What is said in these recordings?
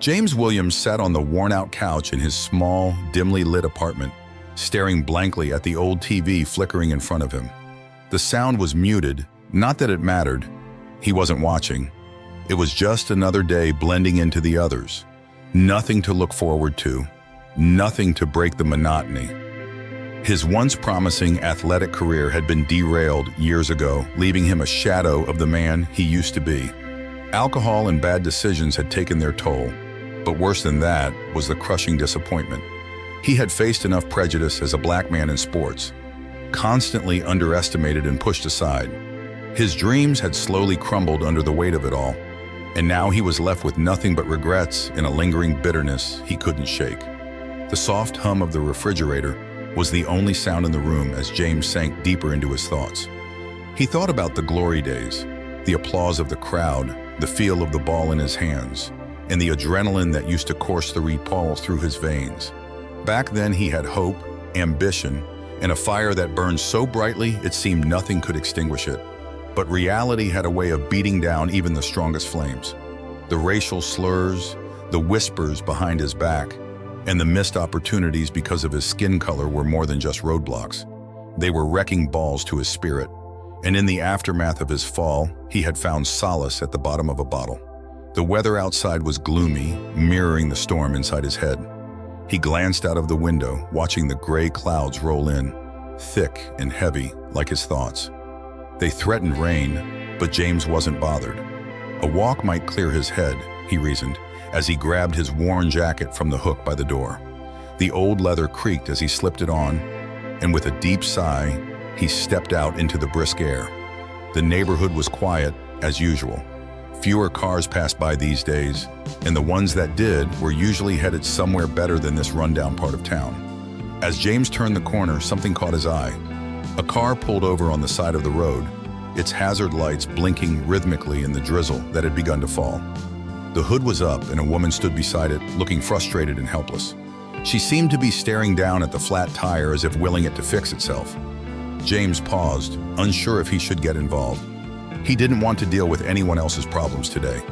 James Williams sat on the worn-out couch in his small, dimly lit apartment, staring blankly at the old TV flickering in front of him. The sound was muted, not that it mattered. He wasn't watching. It was just another day blending into the others. Nothing to look forward to, nothing to break the monotony. His once promising athletic career had been derailed years ago, leaving him a shadow of the man he used to be. Alcohol and bad decisions had taken their toll, but worse than that was the crushing disappointment. He had faced enough prejudice as a black man in sports, constantly underestimated and pushed aside. His dreams had slowly crumbled under the weight of it all, and now he was left with nothing but regrets and a lingering bitterness he couldn't shake. The soft hum of the refrigerator was the only sound in the room as James sank deeper into his thoughts. He thought about the glory days, the applause of the crowd, the feel of the ball in his hands, and the adrenaline that used to course the repulse through his veins. Back then he had hope, ambition, and a fire that burned so brightly it seemed nothing could extinguish it. But reality had a way of beating down even the strongest flames. The racial slurs, the whispers behind his back, and the missed opportunities because of his skin color were more than just roadblocks. They were wrecking balls to his spirit, and in the aftermath of his fall, he had found solace at the bottom of a bottle. The weather outside was gloomy, mirroring the storm inside his head. He glanced out of the window, watching the gray clouds roll in, thick and heavy like his thoughts. They threatened rain, but James wasn't bothered. A walk might clear his head, he reasoned, as he grabbed his worn jacket from the hook by the door. The old leather creaked as he slipped it on, and with a deep sigh, he stepped out into the brisk air. The neighborhood was quiet, as usual. Fewer cars passed by these days, and the ones that did were usually headed somewhere better than this rundown part of town. As James turned the corner, something caught his eye. A car pulled over on the side of the road, its hazard lights blinking rhythmically in the drizzle that had begun to fall. The hood was up and a woman stood beside it, looking frustrated and helpless. She seemed to be staring down at the flat tire as if willing it to fix itself. James paused, unsure if he should get involved. He didn't want to deal with anyone else's problems today.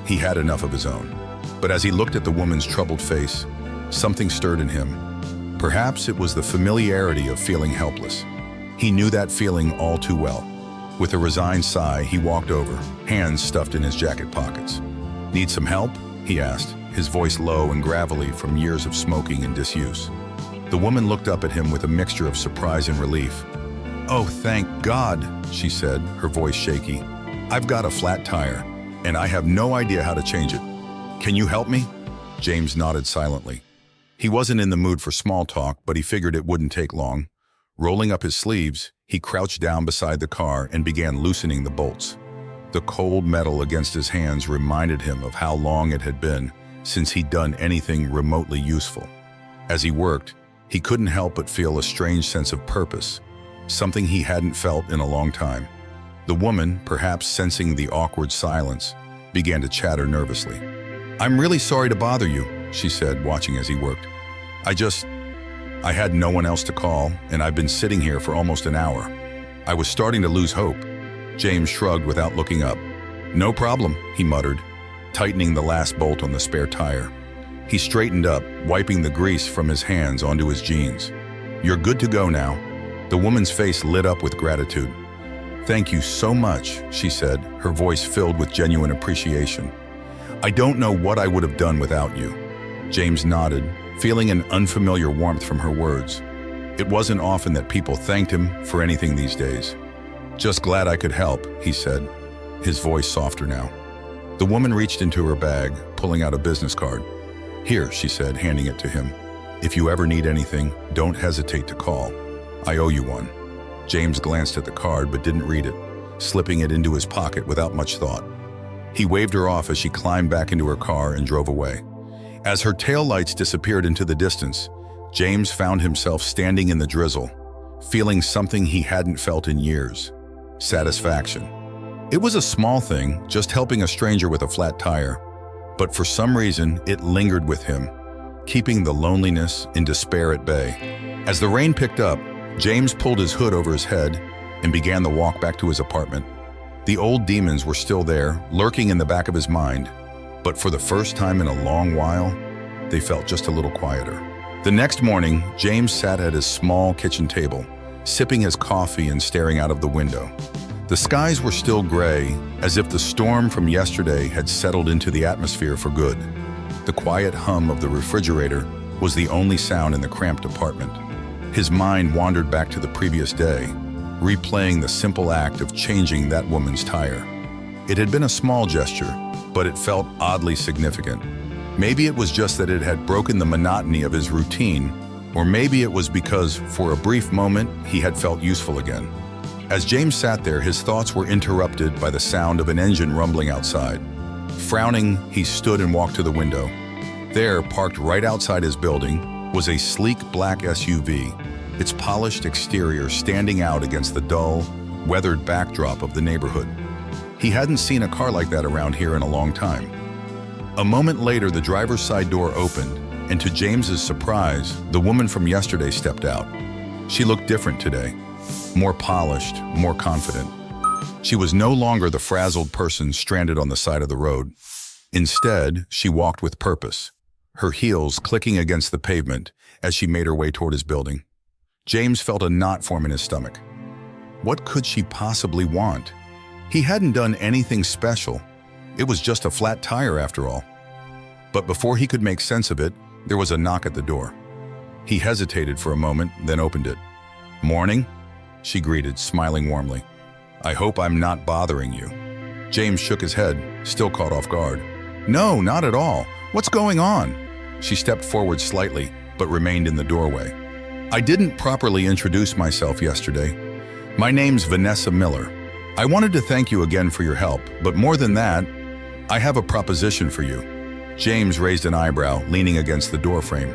He had enough of his own. But as he looked at the woman's troubled face, something stirred in him. Perhaps it was the familiarity of feeling helpless. He knew that feeling all too well. With a resigned sigh, he walked over, hands stuffed in his jacket pockets. "Need some help?" he asked, his voice low and gravelly from years of smoking and disuse. The woman looked up at him with a mixture of surprise and relief. "Oh, thank God," she said, her voice shaky. "I've got a flat tire, and I have no idea how to change it. Can you help me?" James nodded silently. He wasn't in the mood for small talk, but he figured it wouldn't take long. Rolling up his sleeves, he crouched down beside the car and began loosening the bolts. The cold metal against his hands reminded him of how long it had been since he'd done anything remotely useful. As he worked, he couldn't help but feel a strange sense of purpose, something he hadn't felt in a long time. The woman, perhaps sensing the awkward silence, began to chatter nervously. "I'm really sorry to bother you," she said, watching as he worked. I had no one else to call, and I've been sitting here for almost an hour. I was starting to lose hope." James shrugged without looking up. "No problem," he muttered, tightening the last bolt on the spare tire. He straightened up, wiping the grease from his hands onto his jeans. "You're good to go now." The woman's face lit up with gratitude. "Thank you so much," she said, her voice filled with genuine appreciation. "I don't know what I would have done without you." James nodded, feeling an unfamiliar warmth from her words. It wasn't often that people thanked him for anything these days. "Just glad I could help," he said, his voice softer now. The woman reached into her bag, pulling out a business card. "Here," she said, handing it to him. "If you ever need anything, don't hesitate to call. I owe you one." James glanced at the card but didn't read it, slipping it into his pocket without much thought. He waved her off as she climbed back into her car and drove away. As her taillights disappeared into the distance, James found himself standing in the drizzle, feeling something he hadn't felt in years: satisfaction. It was a small thing, just helping a stranger with a flat tire, but for some reason it lingered with him, keeping the loneliness and despair at bay. As the rain picked up, James pulled his hood over his head and began the walk back to his apartment. The old demons were still there, lurking in the back of his mind. But for the first time in a long while, they felt just a little quieter. The next morning, James sat at his small kitchen table, sipping his coffee and staring out of the window. The skies were still gray, as if the storm from yesterday had settled into the atmosphere for good. The quiet hum of the refrigerator was the only sound in the cramped apartment. His mind wandered back to the previous day, replaying the simple act of changing that woman's tire. It had been a small gesture, but it felt oddly significant. Maybe it was just that it had broken the monotony of his routine, or maybe it was because, for a brief moment, he had felt useful again. As James sat there, his thoughts were interrupted by the sound of an engine rumbling outside. Frowning, he stood and walked to the window. There, parked right outside his building, was a sleek black SUV, its polished exterior standing out against the dull, weathered backdrop of the neighborhood. He hadn't seen a car like that around here in a long time. A moment later, the driver's side door opened, and to James's surprise, the woman from yesterday stepped out. She looked different today. More polished, more confident. She was no longer the frazzled person stranded on the side of the road. Instead, she walked with purpose, her heels clicking against the pavement as she made her way toward his building. James felt a knot form in his stomach. What could she possibly want? He hadn't done anything special. It was just a flat tire after all. But before he could make sense of it, there was a knock at the door. He hesitated for a moment, then opened it. "Morning," she greeted, smiling warmly. "I hope I'm not bothering you." James shook his head, still caught off guard. "No, not at all. What's going on?" She stepped forward slightly, but remained in the doorway. "I didn't properly introduce myself yesterday. My name's Vanessa Miller. I wanted to thank you again for your help, but more than that, I have a proposition for you." James raised an eyebrow, leaning against the doorframe.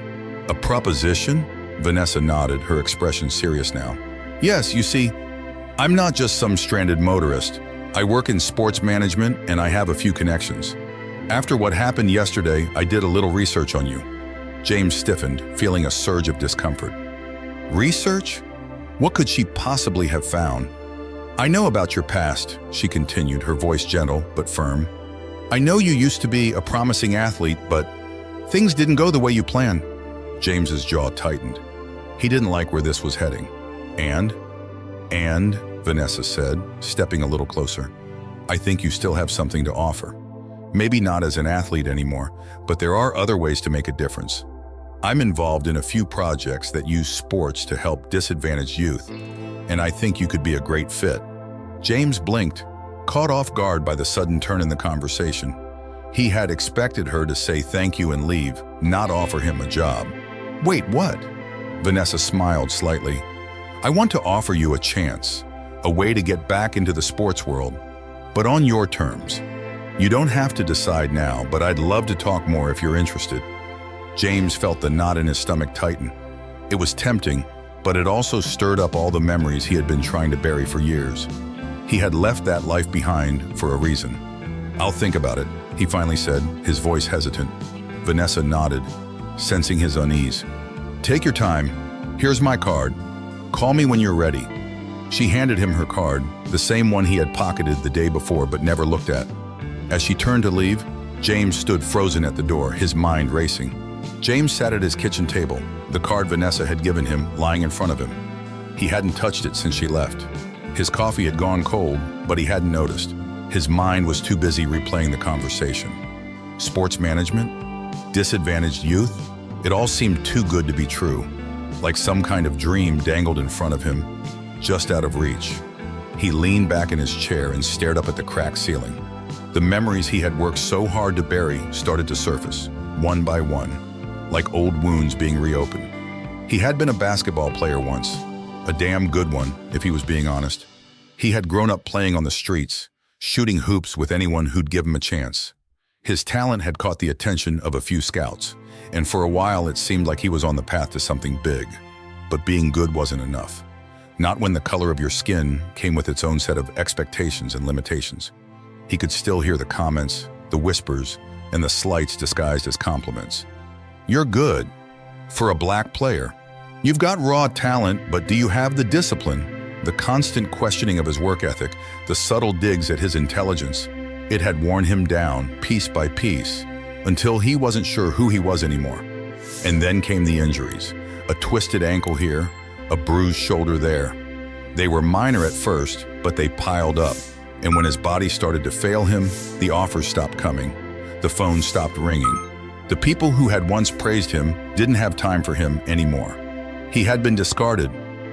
"A proposition?" Vanessa nodded, her expression serious now. "Yes, you see, I'm not just some stranded motorist. I work in sports management and I have a few connections. After what happened yesterday, I did a little research on you." James stiffened, feeling a surge of discomfort. "Research? What could she possibly have found?" "I know about your past," she continued, her voice gentle but firm. "I know you used to be a promising athlete, but things didn't go the way you planned." James's jaw tightened. He didn't like where this was heading. And, Vanessa said, stepping a little closer, "I think you still have something to offer. Maybe not as an athlete anymore, but there are other ways to make a difference. I'm involved in a few projects that use sports to help disadvantaged youth, and I think you could be a great fit." James blinked, caught off guard by the sudden turn in the conversation. He had expected her to say thank you and leave, not offer him a job. "Wait, what?" Vanessa smiled slightly. "I want to offer you a chance, a way to get back into the sports world, but on your terms. You don't have to decide now, but I'd love to talk more if you're interested." James felt the knot in his stomach tighten. It was tempting, but it also stirred up all the memories he had been trying to bury for years. He had left that life behind for a reason. "I'll think about it," he finally said, his voice hesitant. Vanessa nodded, sensing his unease. "Take your time. Here's my card. Call me when you're ready." She handed him her card, the same one he had pocketed the day before but never looked at. As she turned to leave, James stood frozen at the door, his mind racing. James sat at his kitchen table, the card Vanessa had given him lying in front of him. He hadn't touched it since she left. His coffee had gone cold, but he hadn't noticed. His mind was too busy replaying the conversation. Sports management? Disadvantaged youth? It all seemed too good to be true, like some kind of dream dangled in front of him, just out of reach. He leaned back in his chair and stared up at the cracked ceiling. The memories he had worked so hard to bury started to surface, one by one, like old wounds being reopened. He had been a basketball player once, a damn good one, if he was being honest. He had grown up playing on the streets, shooting hoops with anyone who'd give him a chance. His talent had caught the attention of a few scouts, and for a while it seemed like he was on the path to something big. But being good wasn't enough. Not when the color of your skin came with its own set of expectations and limitations. He could still hear the comments, the whispers, and the slights disguised as compliments. "You're good. For a black player. You've got raw talent, but do you have the discipline?" The constant questioning of his work ethic, the subtle digs at his intelligence. It had worn him down piece by piece until he wasn't sure who he was anymore. And then came the injuries. A twisted ankle here, a bruised shoulder there. They were minor at first, but they piled up. And when his body started to fail him, the offers stopped coming. The phone stopped ringing. The people who had once praised him didn't have time for him anymore. He had been discarded,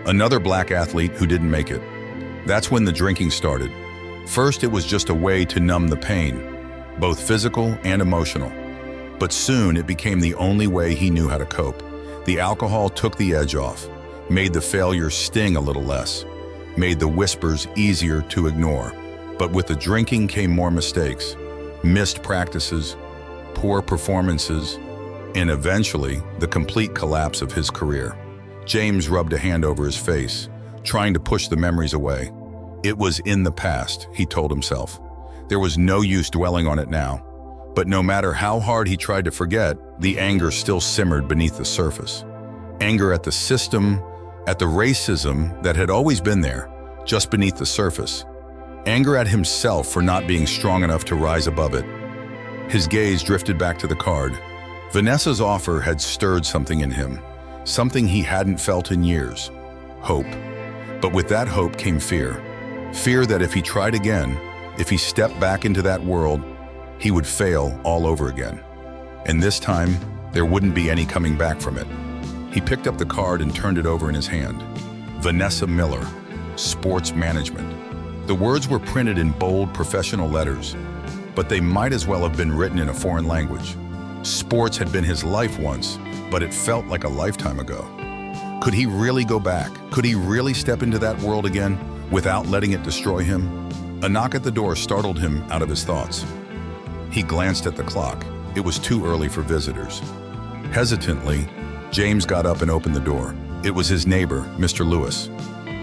another black athlete who didn't make it. That's when the drinking started. First, it was just a way to numb the pain, both physical and emotional. But soon it became the only way he knew how to cope. The alcohol took the edge off, made the failure sting a little less, made the whispers easier to ignore. But with the drinking came more mistakes, missed practices, poor performances, and eventually the complete collapse of his career. James rubbed a hand over his face, trying to push the memories away. It was in the past, he told himself. There was no use dwelling on it now. But no matter how hard he tried to forget, the anger still simmered beneath the surface. Anger at the system, at the racism that had always been there, just beneath the surface. Anger at himself for not being strong enough to rise above it. His gaze drifted back to the card. Vanessa's offer had stirred something in him, something he hadn't felt in years. Hope. But with that hope came fear. Fear that if he tried again, if he stepped back into that world, he would fail all over again. And this time, there wouldn't be any coming back from it. He picked up the card and turned it over in his hand. Vanessa Miller, Sports Management. The words were printed in bold, professional letters, but they might as well have been written in a foreign language. Sports had been his life once, but it felt like a lifetime ago. Could he really go back? Could he really step into that world again without letting it destroy him? A knock at the door startled him out of his thoughts. He glanced at the clock. It was too early for visitors. Hesitantly, James got up and opened the door. It was his neighbor, Mr. Lewis,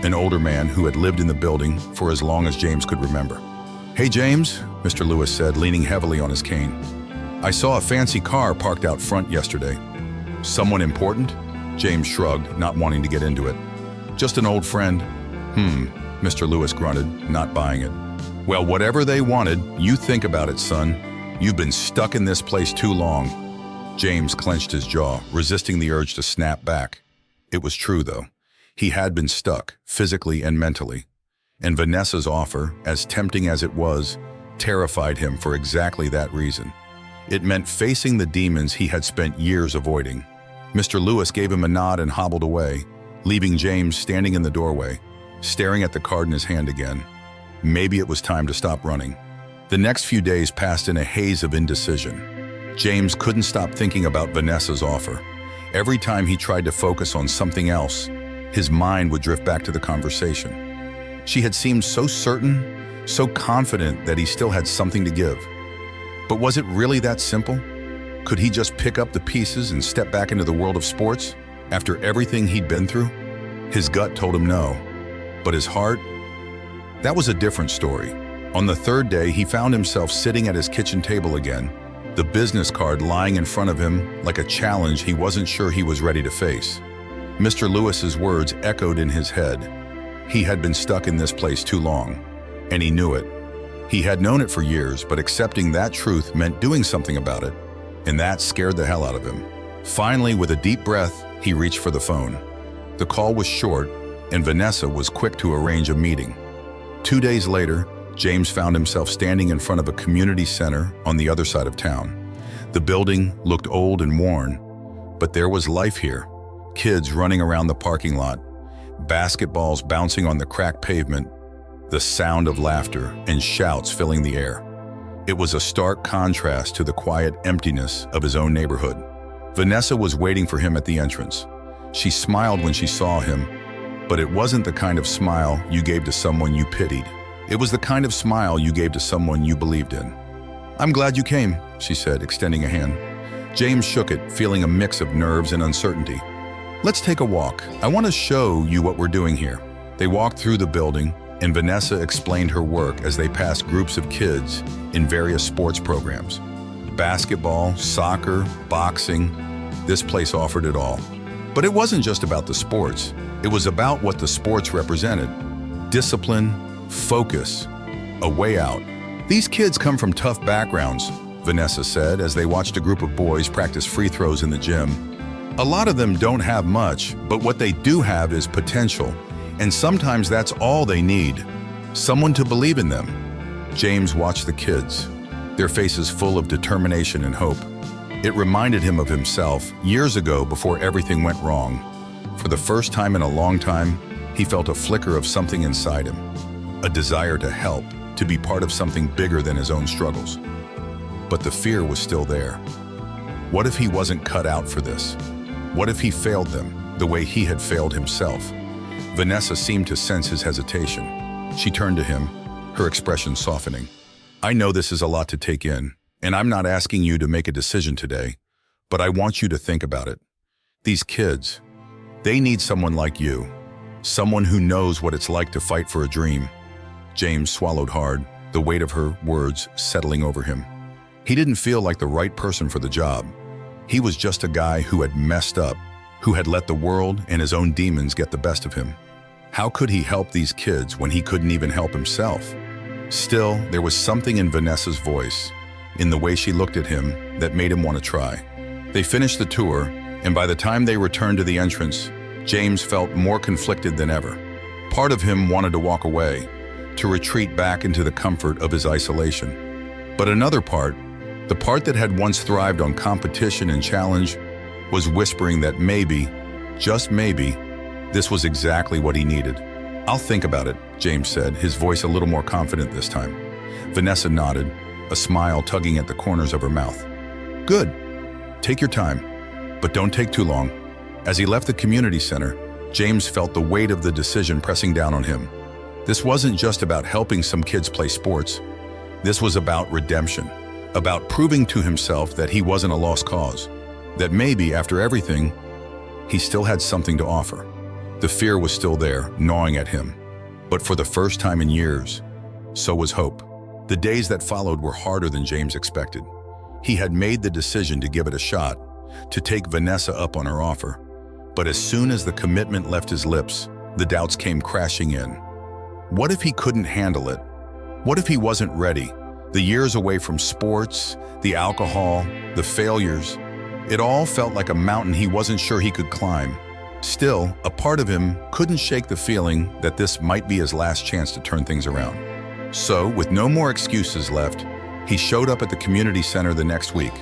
an older man who had lived in the building for as long as James could remember. "Hey, James," Mr. Lewis said, leaning heavily on his cane. "I saw a fancy car parked out front yesterday." "Someone important?" James shrugged, not wanting to get into it. "Just an old friend." Mr. Lewis grunted, not buying it. "Well, whatever they wanted, you think about it, son. You've been stuck in this place too long." James clenched his jaw, resisting the urge to snap back. It was true, though. He had been stuck, physically and mentally. And Vanessa's offer, as tempting as it was, terrified him for exactly that reason. It meant facing the demons he had spent years avoiding. Mr. Lewis gave him a nod and hobbled away, leaving James standing in the doorway, staring at the card in his hand again. Maybe it was time to stop running. The next few days passed in a haze of indecision. James couldn't stop thinking about Vanessa's offer. Every time he tried to focus on something else, his mind would drift back to the conversation. She had seemed so certain, so confident that he still had something to give. But was it really that simple? Could he just pick up the pieces and step back into the world of sports after everything he'd been through? His gut told him no, but his heart? That was a different story. On the third day, he found himself sitting at his kitchen table again, the business card lying in front of him like a challenge he wasn't sure he was ready to face. Mr. Lewis's words echoed in his head. He had been stuck in this place too long, and he knew it. He had known it for years, but accepting that truth meant doing something about it, and that scared the hell out of him. Finally, with a deep breath, he reached for the phone. The call was short, and Vanessa was quick to arrange a meeting. 2 days later, James found himself standing in front of a community center on the other side of town. The building looked old and worn, but there was life here. Kids running around the parking lot, basketballs bouncing on the cracked pavement, the sound of laughter and shouts filling the air. It was a stark contrast to the quiet emptiness of his own neighborhood. Vanessa was waiting for him at the entrance. She smiled when she saw him, but it wasn't the kind of smile you gave to someone you pitied. It was the kind of smile you gave to someone you believed in. "I'm glad you came," she said, extending a hand. James shook it, feeling a mix of nerves and uncertainty. "Let's take a walk. I want to show you what we're doing here." They walked through the building, and Vanessa explained her work as they passed groups of kids in various sports programs. Basketball, soccer, boxing, this place offered it all. But it wasn't just about the sports. It was about what the sports represented. Discipline, focus, a way out. These kids come from tough backgrounds, Vanessa said as they watched a group of boys practice free throws in the gym. A lot of them don't have much, but what they do have is potential, and sometimes that's all they need. Someone to believe in them. James watched the kids, their faces full of determination and hope. It reminded him of himself years ago before everything went wrong. For the first time in a long time, he felt a flicker of something inside him, a desire to help, to be part of something bigger than his own struggles. But the fear was still there. What if he wasn't cut out for this? What if he failed them the way he had failed himself? Vanessa seemed to sense his hesitation. She turned to him, her expression softening. I know this is a lot to take in, and I'm not asking you to make a decision today, but I want you to think about it. These kids, they need someone like you, someone who knows what it's like to fight for a dream. James swallowed hard, the weight of her words settling over him. He didn't feel like the right person for the job. He was just a guy who had messed up, who had let the world and his own demons get the best of him. How could he help these kids when he couldn't even help himself? Still, there was something in Vanessa's voice, in the way she looked at him, that made him want to try. They finished the tour, and by the time they returned to the entrance, James felt more conflicted than ever. Part of him wanted to walk away, to retreat back into the comfort of his isolation. But another part, the part that had once thrived on competition and challenge, was whispering that maybe, just maybe, this was exactly what he needed. I'll think about it, James said, his voice a little more confident this time. Vanessa nodded, a smile tugging at the corners of her mouth. Good. Take your time, but don't take too long. As he left the community center, James felt the weight of the decision pressing down on him. This wasn't just about helping some kids play sports. This was about redemption, about proving to himself that he wasn't a lost cause, that maybe, after everything, he still had something to offer. The fear was still there, gnawing at him. But for the first time in years, so was hope. The days that followed were harder than James expected. He had made the decision to give it a shot, to take Vanessa up on her offer. But as soon as the commitment left his lips, the doubts came crashing in. What if he couldn't handle it? What if he wasn't ready? The years away from sports, the alcohol, the failures, it all felt like a mountain he wasn't sure he could climb. Still, a part of him couldn't shake the feeling that this might be his last chance to turn things around. So, with no more excuses left, he showed up at the community center the next week,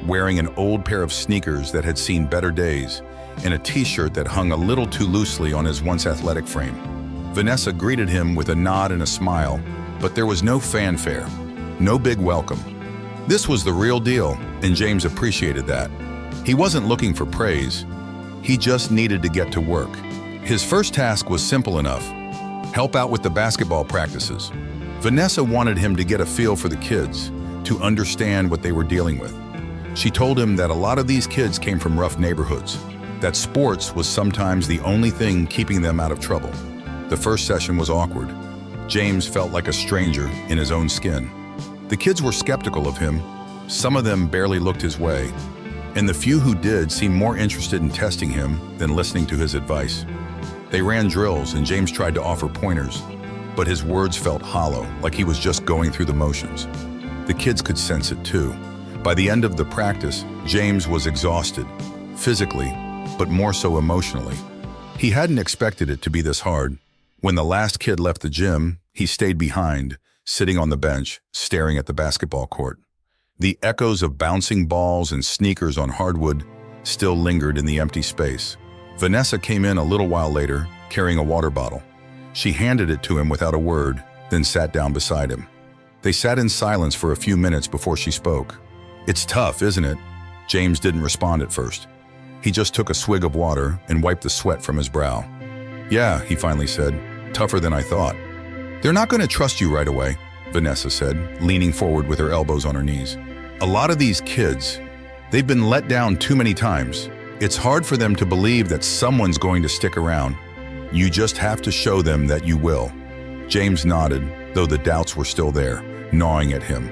wearing an old pair of sneakers that had seen better days and a t-shirt that hung a little too loosely on his once athletic frame. Vanessa greeted him with a nod and a smile, but there was no fanfare, no big welcome. This was the real deal, and James appreciated that. He wasn't looking for praise. He just needed to get to work. His first task was simple enough: help out with the basketball practices. Vanessa wanted him to get a feel for the kids, to understand what they were dealing with. She told him that a lot of these kids came from rough neighborhoods, that sports was sometimes the only thing keeping them out of trouble. The first session was awkward. James felt like a stranger in his own skin. The kids were skeptical of him. Some of them barely looked his way, and the few who did seemed more interested in testing him than listening to his advice. They ran drills, and James tried to offer pointers, but his words felt hollow, like he was just going through the motions. The kids could sense it too. By the end of the practice, James was exhausted, physically, but more so emotionally. He hadn't expected it to be this hard. When the last kid left the gym, he stayed behind, sitting on the bench, staring at the basketball court. The echoes of bouncing balls and sneakers on hardwood still lingered in the empty space. Vanessa came in a little while later, carrying a water bottle. She handed it to him without a word, then sat down beside him. They sat in silence for a few minutes before she spoke. "It's tough, isn't it?" James didn't respond at first. He just took a swig of water and wiped the sweat from his brow. "Yeah," he finally said, "tougher than I thought." "They're not going to trust you right away," Vanessa said, leaning forward with her elbows on her knees. "A lot of these kids, they've been let down too many times. It's hard for them to believe that someone's going to stick around. You just have to show them that you will." James nodded, though the doubts were still there, gnawing at him.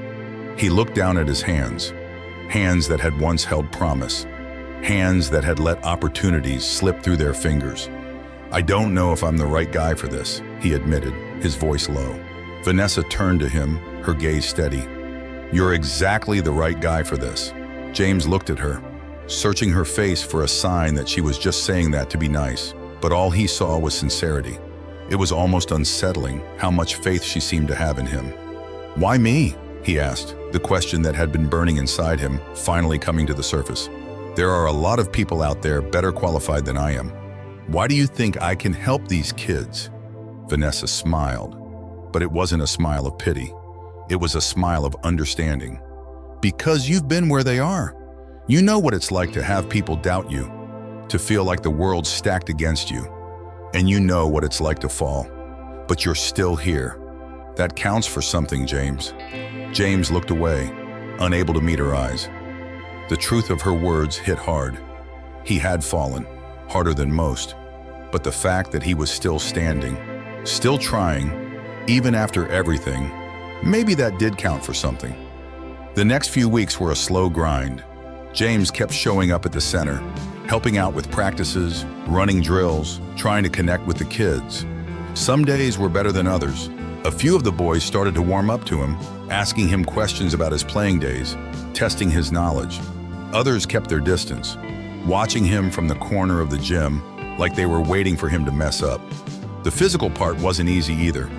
He looked down at his hands, hands that had once held promise, hands that had let opportunities slip through their fingers. "I don't know if I'm the right guy for this," he admitted, his voice low. Vanessa turned to him, her gaze steady. "You're exactly the right guy for this." James looked at her, searching her face for a sign that she was just saying that to be nice, but all he saw was sincerity. It was almost unsettling how much faith she seemed to have in him. "Why me?" he asked, the question that had been burning inside him finally coming to the surface. "There are a lot of people out there better qualified than I am. Why do you think I can help these kids?" Vanessa smiled, but it wasn't a smile of pity. It was a smile of understanding. "Because you've been where they are. You know what it's like to have people doubt you, to feel like the world's stacked against you, and you know what it's like to fall. But you're still here. That counts for something, James." James looked away, unable to meet her eyes. The truth of her words hit hard. He had fallen, harder than most, but the fact that he was still standing, still trying, even after everything, maybe that did count for something. The next few weeks were a slow grind. James kept showing up at the center, helping out with practices, running drills, trying to connect with the kids. Some days were better than others. A few of the boys started to warm up to him, asking him questions about his playing days, testing his knowledge. Others kept their distance, watching him from the corner of the gym like they were waiting for him to mess up. The physical part wasn't easy either.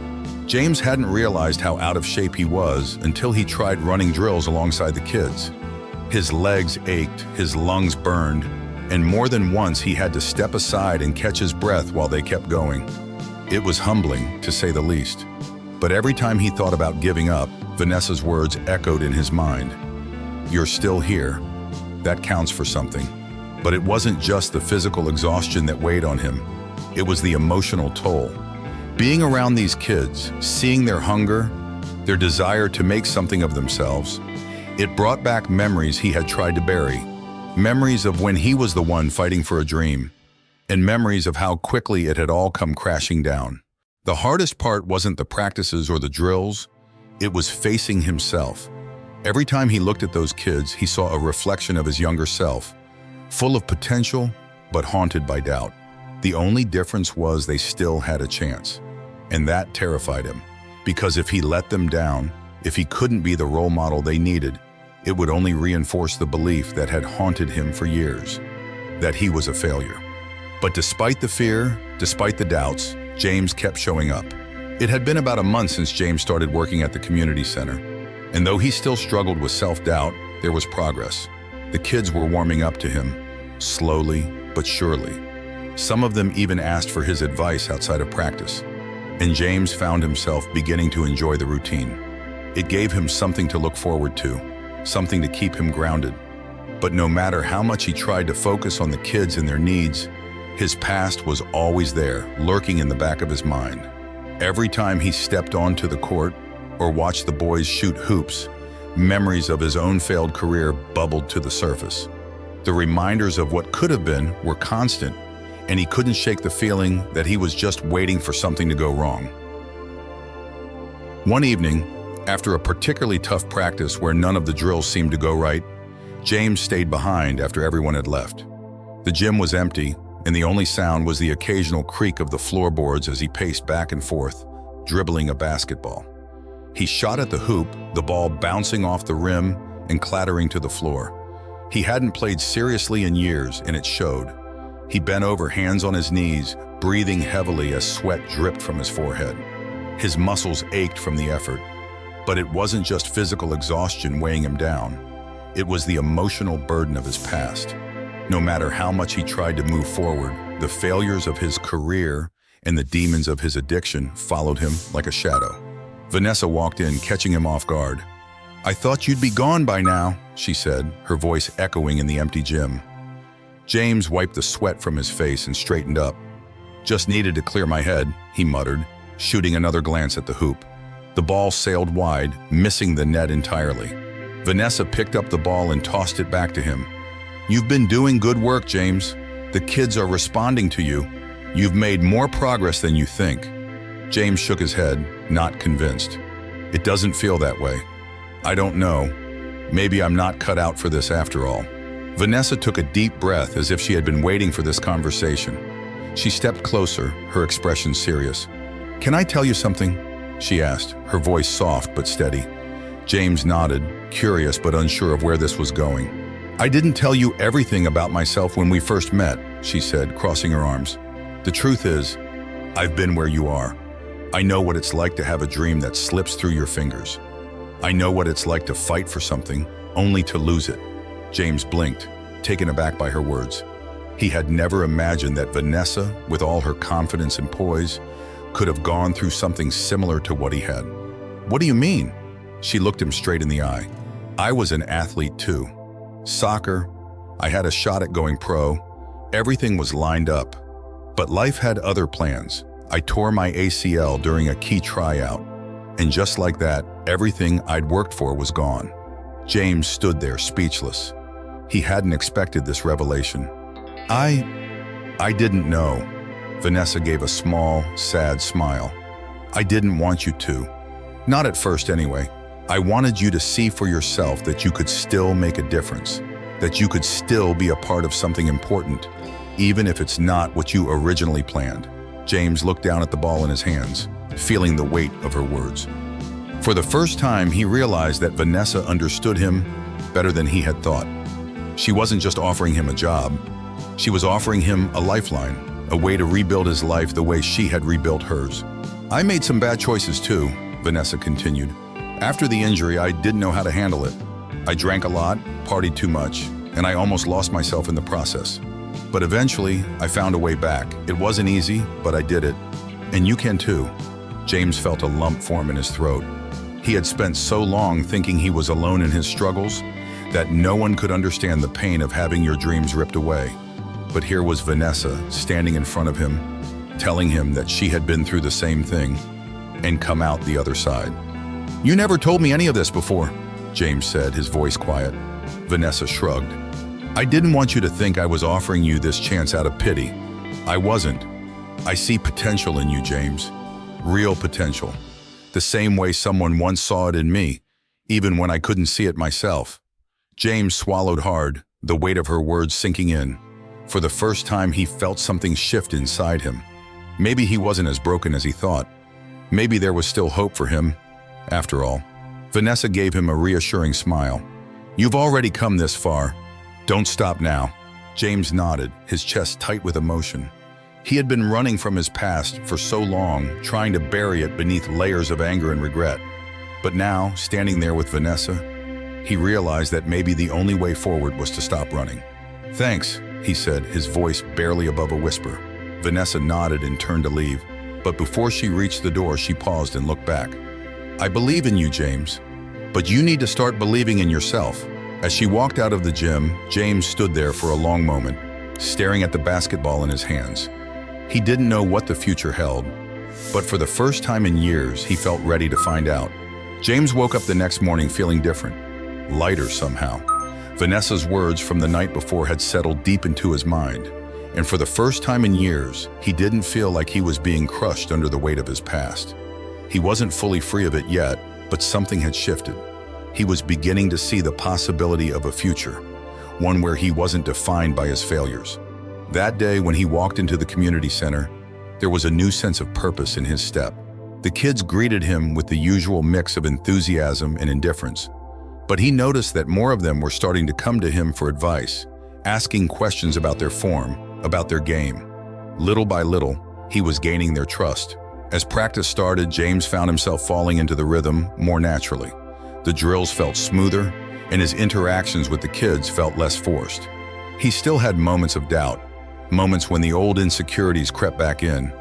James hadn't realized how out of shape he was until he tried running drills alongside the kids. His legs ached, his lungs burned, and more than once he had to step aside and catch his breath while they kept going. It was humbling, to say the least. But every time he thought about giving up, Vanessa's words echoed in his mind. "You're still here. That counts for something." But it wasn't just the physical exhaustion that weighed on him. It was the emotional toll. Being around these kids, seeing their hunger, their desire to make something of themselves, it brought back memories he had tried to bury. Memories of when he was the one fighting for a dream, and memories of how quickly it had all come crashing down. The hardest part wasn't the practices or the drills, it was facing himself. Every time he looked at those kids, he saw a reflection of his younger self, full of potential, but haunted by doubt. The only difference was they still had a chance. And that terrified him, because if he let them down, if he couldn't be the role model they needed, it would only reinforce the belief that had haunted him for years, that he was a failure. But despite the fear, despite the doubts, James kept showing up. It had been about a month since James started working at the community center, and though he still struggled with self-doubt, there was progress. The kids were warming up to him, slowly but surely. Some of them even asked for his advice outside of practice, and James found himself beginning to enjoy the routine. It gave him something to look forward to, something to keep him grounded. But no matter how much he tried to focus on the kids and their needs, his past was always there, lurking in the back of his mind. Every time he stepped onto the court or watched the boys shoot hoops, memories of his own failed career bubbled to the surface. The reminders of what could have been were constant, and he couldn't shake the feeling that he was just waiting for something to go wrong. One evening, after a particularly tough practice where none of the drills seemed to go right, James stayed behind after everyone had left. The gym was empty, and the only sound was the occasional creak of the floorboards as he paced back and forth, dribbling a basketball. He shot at the hoop, the ball bouncing off the rim and clattering to the floor. He hadn't played seriously in years, and it showed. He bent over, hands on his knees, breathing heavily as sweat dripped from his forehead. His muscles ached from the effort, but it wasn't just physical exhaustion weighing him down. It was the emotional burden of his past. No matter how much he tried to move forward, the failures of his career and the demons of his addiction followed him like a shadow. Vanessa walked in, catching him off guard. "I thought you'd be gone by now," she said, her voice echoing in the empty gym. James wiped the sweat from his face and straightened up. "Just needed to clear my head," he muttered, shooting another glance at the hoop. The ball sailed wide, missing the net entirely. Vanessa picked up the ball and tossed it back to him. "You've been doing good work, James. The kids are responding to you. You've made more progress than you think." James shook his head, not convinced. "It doesn't feel that way. I don't know. Maybe I'm not cut out for this after all." Vanessa took a deep breath as if she had been waiting for this conversation. She stepped closer, her expression serious. "Can I tell you something?" she asked, her voice soft but steady. James nodded, curious but unsure of where this was going. "I didn't tell you everything about myself when we first met," she said, crossing her arms. "The truth is, I've been where you are. I know what it's like to have a dream that slips through your fingers. I know what it's like to fight for something, only to lose it." James blinked, taken aback by her words. He had never imagined that Vanessa, with all her confidence and poise, could have gone through something similar to what he had. "What do you mean?" She looked him straight in the eye. "I was an athlete too. Soccer, I had a shot at going pro. Everything was lined up. But life had other plans. I tore my ACL during a key tryout. And just like that, everything I'd worked for was gone." James stood there speechless. He hadn't expected this revelation. I didn't know." Vanessa gave a small, sad smile. "I didn't want you to. Not at first anyway. I wanted you to see for yourself that you could still make a difference, that you could still be a part of something important, even if it's not what you originally planned." James looked down at the ball in his hands, feeling the weight of her words. For the first time, he realized that Vanessa understood him better than he had thought. She wasn't just offering him a job. She was offering him a lifeline, a way to rebuild his life the way she had rebuilt hers. "I made some bad choices too," Vanessa continued. "After the injury, I didn't know how to handle it. I drank a lot, partied too much, and I almost lost myself in the process. But eventually, I found a way back. It wasn't easy, but I did it. And you can too." James felt a lump form in his throat. He had spent so long thinking he was alone in his struggles that no one could understand the pain of having your dreams ripped away. But here was Vanessa standing in front of him, telling him that she had been through the same thing and come out the other side. "You never told me any of this before," James said, his voice quiet. Vanessa shrugged. "I didn't want you to think I was offering you this chance out of pity. I wasn't. I see potential in you, James. Real potential. The same way someone once saw it in me, even when I couldn't see it myself." James swallowed hard, the weight of her words sinking in. For the first time, he felt something shift inside him. Maybe he wasn't as broken as he thought. Maybe there was still hope for him, after all. Vanessa gave him a reassuring smile. "You've already come this far. Don't stop now." James nodded, his chest tight with emotion. He had been running from his past for so long, trying to bury it beneath layers of anger and regret. But now, standing there with Vanessa, he realized that maybe the only way forward was to stop running. "Thanks," he said, his voice barely above a whisper. Vanessa nodded and turned to leave, but before she reached the door, she paused and looked back. "I believe in you, James, but you need to start believing in yourself." As she walked out of the gym, James stood there for a long moment, staring at the basketball in his hands. He didn't know what the future held, but for the first time in years, he felt ready to find out. James woke up the next morning feeling different, lighter somehow. Vanessa's words from the night before had settled deep into his mind, and for the first time in years, he didn't feel like he was being crushed under the weight of his past. He wasn't fully free of it yet, but something had shifted. He was beginning to see the possibility of a future, one where he wasn't defined by his failures. That day, when he walked into the community center, there was a new sense of purpose in his step. The kids greeted him with the usual mix of enthusiasm and indifference, but he noticed that more of them were starting to come to him for advice, asking questions about their form, about their game. Little by little, he was gaining their trust. As practice started, James found himself falling into the rhythm more naturally. The drills felt smoother, and his interactions with the kids felt less forced. He still had moments of doubt, moments when the old insecurities crept back in,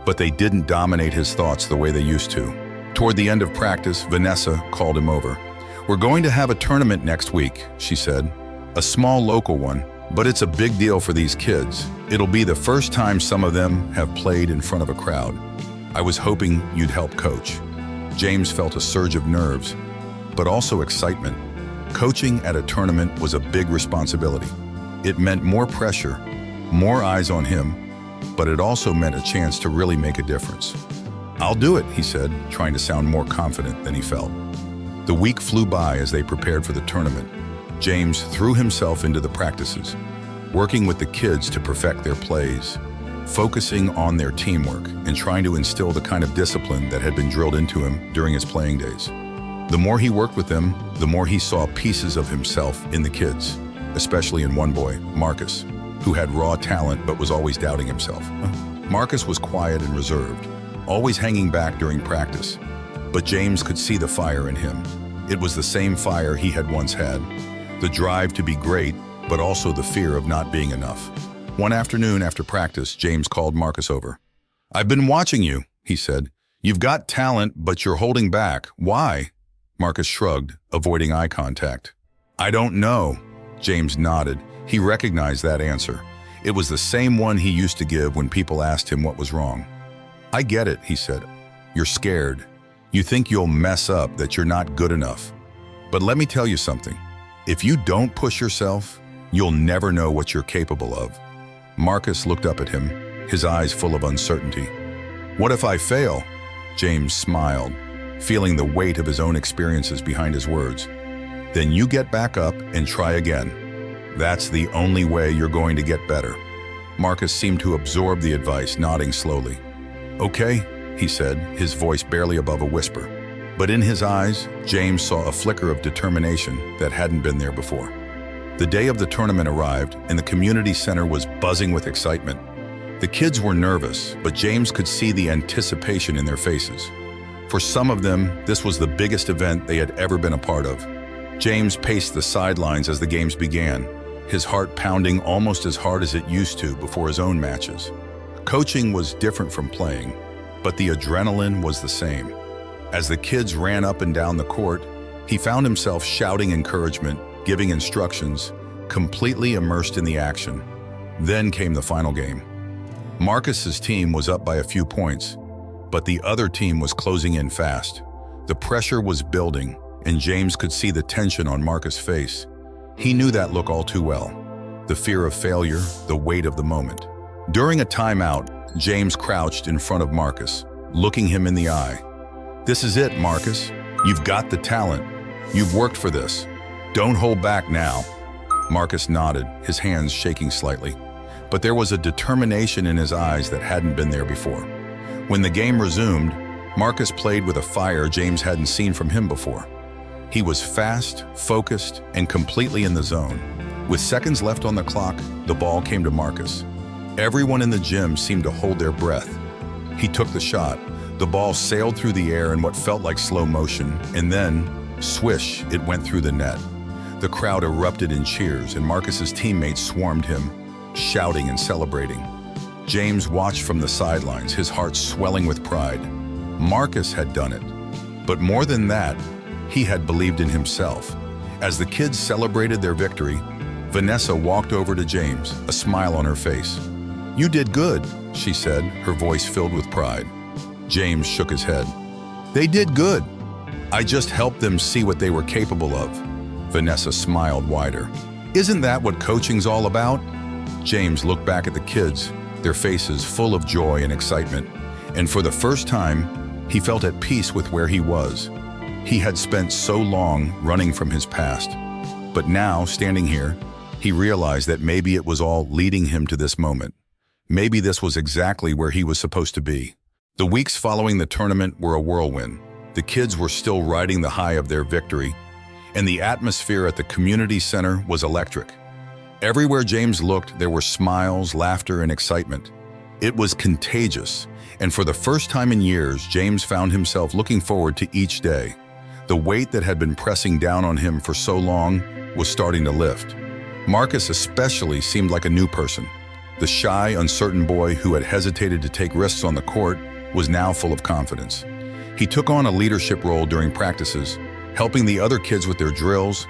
but they didn't dominate his thoughts the way they used to. Toward the end of practice, Vanessa called him over. "We're going to have a tournament next week," she said. "A small local one, but it's a big deal for these kids. It'll be the first time some of them have played in front of a crowd. I was hoping you'd help coach." James felt a surge of nerves, but also excitement. Coaching at a tournament was a big responsibility. It meant more pressure, more eyes on him, but it also meant a chance to really make a difference. "I'll do it," he said, trying to sound more confident than he felt. The week flew by as they prepared for the tournament. James threw himself into the practices, working with the kids to perfect their plays, focusing on their teamwork and trying to instill the kind of discipline that had been drilled into him during his playing days. The more he worked with them, the more he saw pieces of himself in the kids, especially in one boy, Marcus, who had raw talent but was always doubting himself. Marcus was quiet and reserved, always hanging back during practice, but James could see the fire in him. It was the same fire he had once had, the drive to be great, but also the fear of not being enough. One afternoon after practice, James called Marcus over. "I've been watching you," he said. "You've got talent, but you're holding back. Why?" Marcus shrugged, avoiding eye contact. "I don't know." James nodded. He recognized that answer. It was the same one he used to give when people asked him what was wrong. "I get it," he said. "You're scared. You think you'll mess up, that you're not good enough. But let me tell you something. If you don't push yourself, you'll never know what you're capable of." Marcus looked up at him, his eyes full of uncertainty. "What if I fail?" James smiled, feeling the weight of his own experiences behind his words. "Then you get back up and try again. That's the only way you're going to get better." Marcus seemed to absorb the advice, nodding slowly. "Okay," he said, his voice barely above a whisper. But in his eyes, James saw a flicker of determination that hadn't been there before. The day of the tournament arrived, and the community center was buzzing with excitement. The kids were nervous, but James could see the anticipation in their faces. For some of them, this was the biggest event they had ever been a part of. James paced the sidelines as the games began, his heart pounding almost as hard as it used to before his own matches. Coaching was different from playing, but the adrenaline was the same. As the kids ran up and down the court, he found himself shouting encouragement, giving instructions, completely immersed in the action. Then came the final game. Marcus's team was up by a few points, but the other team was closing in fast. The pressure was building, and James could see the tension on Marcus' face. He knew that look all too well. The fear of failure, the weight of the moment. During a timeout, James crouched in front of Marcus, looking him in the eye. "This is it, Marcus. You've got the talent. You've worked for this. Don't hold back now." Marcus nodded, his hands shaking slightly. But there was a determination in his eyes that hadn't been there before. When the game resumed, Marcus played with a fire James hadn't seen from him before. He was fast, focused, and completely in the zone. With seconds left on the clock, the ball came to Marcus. Everyone in the gym seemed to hold their breath. He took the shot. The ball sailed through the air in what felt like slow motion, and then, swish, it went through the net. The crowd erupted in cheers, and Marcus's teammates swarmed him, shouting and celebrating. James watched from the sidelines, his heart swelling with pride. Marcus had done it. But more than that, he had believed in himself. As the kids celebrated their victory, Vanessa walked over to James, a smile on her face. "You did good," she said, her voice filled with pride. James shook his head. "They did good. I just helped them see what they were capable of." Vanessa smiled wider. "Isn't that what coaching's all about?" James looked back at the kids, their faces full of joy and excitement, and for the first time, he felt at peace with where he was. He had spent so long running from his past, but now, standing here, he realized that maybe it was all leading him to this moment. Maybe this was exactly where he was supposed to be. The weeks following the tournament were a whirlwind. The kids were still riding the high of their victory, and the atmosphere at the community center was electric. Everywhere James looked, there were smiles, laughter, and excitement. It was contagious, and for the first time in years, James found himself looking forward to each day. The weight that had been pressing down on him for so long was starting to lift. Marcus especially seemed like a new person. The shy, uncertain boy who had hesitated to take risks on the court was now full of confidence. He took on a leadership role during practices, helping the other kids with their drills,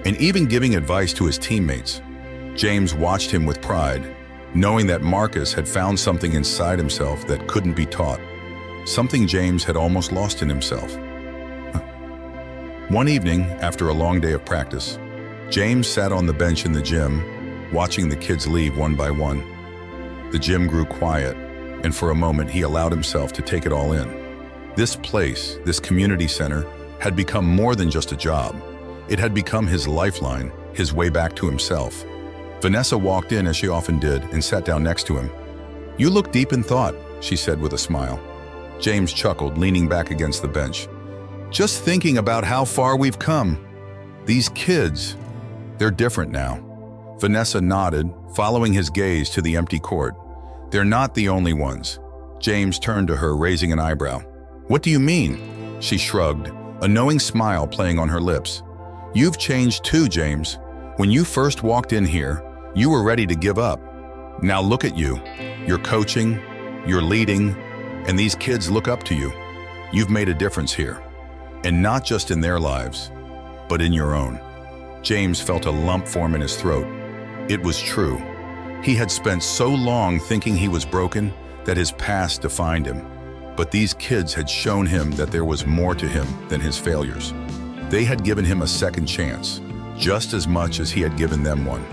and even giving advice to his teammates. James watched him with pride, knowing that Marcus had found something inside himself that couldn't be taught, something James had almost lost in himself. One evening, after a long day of practice, James sat on the bench in the gym, watching the kids leave one by one. The gym grew quiet, and for a moment he allowed himself to take it all in. This place, this community center, had become more than just a job. It had become his lifeline, his way back to himself. Vanessa walked in, as she often did, and sat down next to him. "You look deep in thought," she said with a smile. James chuckled, leaning back against the bench. Just thinking about how far we've come. These kids, they're different now. Vanessa nodded, following his gaze to the empty court. They're not the only ones. James turned to her, raising an eyebrow. What do you mean? She shrugged, a knowing smile playing on her lips. You've changed too, James. When you first walked in here, you were ready to give up. Now look at you. You're coaching, you're leading, and these kids look up to you. You've made a difference here. And not just in their lives, but in your own. James felt a lump form in his throat. It was true. He had spent so long thinking he was broken that his past defined him. But these kids had shown him that there was more to him than his failures. They had given him a second chance, just as much as he had given them one.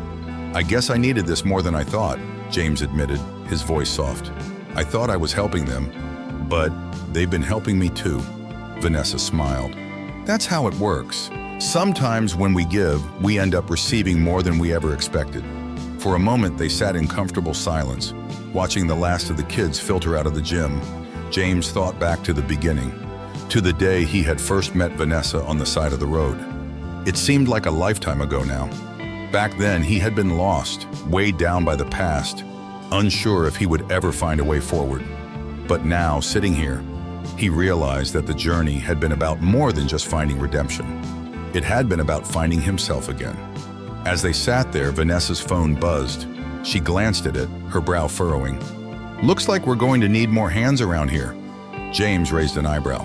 I guess I needed this more than I thought, James admitted, his voice soft. I thought I was helping them, but they've been helping me too. Vanessa smiled. That's how it works. Sometimes when we give, we end up receiving more than we ever expected. For a moment, they sat in comfortable silence, watching the last of the kids filter out of the gym. James thought back to the beginning, to the day he had first met Vanessa on the side of the road. It seemed like a lifetime ago now. Back then, he had been lost, weighed down by the past, unsure if he would ever find a way forward. But now, sitting here, he realized that the journey had been about more than just finding redemption. It had been about finding himself again. As they sat there, Vanessa's phone buzzed. She glanced at it, her brow furrowing. Looks like we're going to need more hands around here. James raised an eyebrow.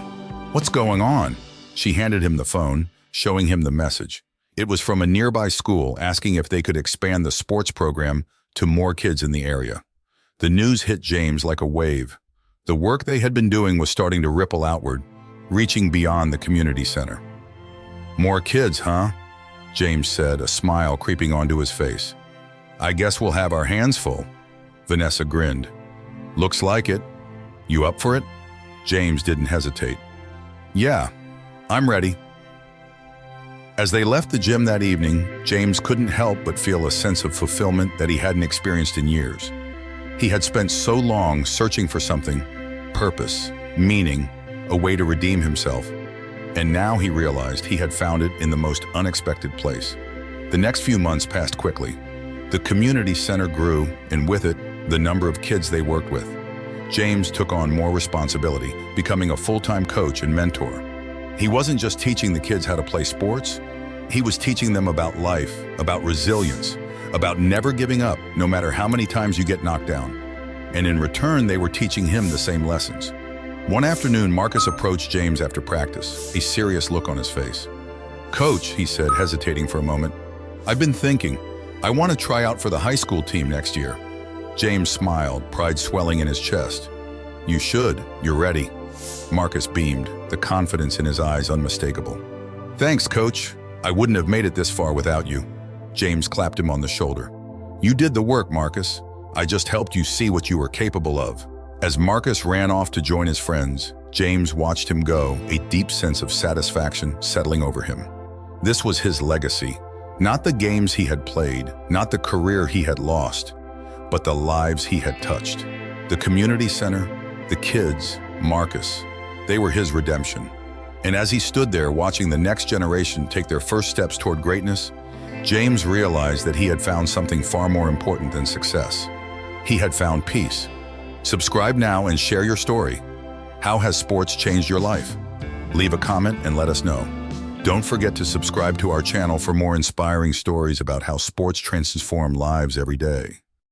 What's going on? She handed him the phone, showing him the message. It was from a nearby school asking if they could expand the sports program to more kids in the area. The news hit James like a wave. The work they had been doing was starting to ripple outward, reaching beyond the community center. More kids, huh? James said, a smile creeping onto his face. I guess we'll have our hands full. Vanessa grinned. Looks like it. You up for it? James didn't hesitate. Yeah, I'm ready. As they left the gym that evening, James couldn't help but feel a sense of fulfillment that he hadn't experienced in years. He had spent so long searching for something, purpose, meaning, a way to redeem himself. And now he realized he had found it in the most unexpected place. The next few months passed quickly. The community center grew, and with it, the number of kids they worked with. James took on more responsibility, becoming a full-time coach and mentor. He wasn't just teaching the kids how to play sports, he was teaching them about life, about resilience, about never giving up, no matter how many times you get knocked down. And in return, they were teaching him the same lessons. One afternoon, Marcus approached James after practice, a serious look on his face. Coach, he said, hesitating for a moment, I've been thinking, I want to try out for the high school team next year. James smiled, pride swelling in his chest. You should, you're ready. Marcus beamed, the confidence in his eyes unmistakable. Thanks, Coach. I wouldn't have made it this far without you. James clapped him on the shoulder. You did the work, Marcus. I just helped you see what you were capable of. As Marcus ran off to join his friends, James watched him go, a deep sense of satisfaction settling over him. This was his legacy, not the games he had played, not the career he had lost, but the lives he had touched. The community center, the kids, Marcus, they were his redemption. And as he stood there watching the next generation take their first steps toward greatness, James realized that he had found something far more important than success. He had found peace. Subscribe now and share your story. How has sports changed your life? Leave a comment and let us know. Don't forget to subscribe to our channel for more inspiring stories about how sports transform lives every day.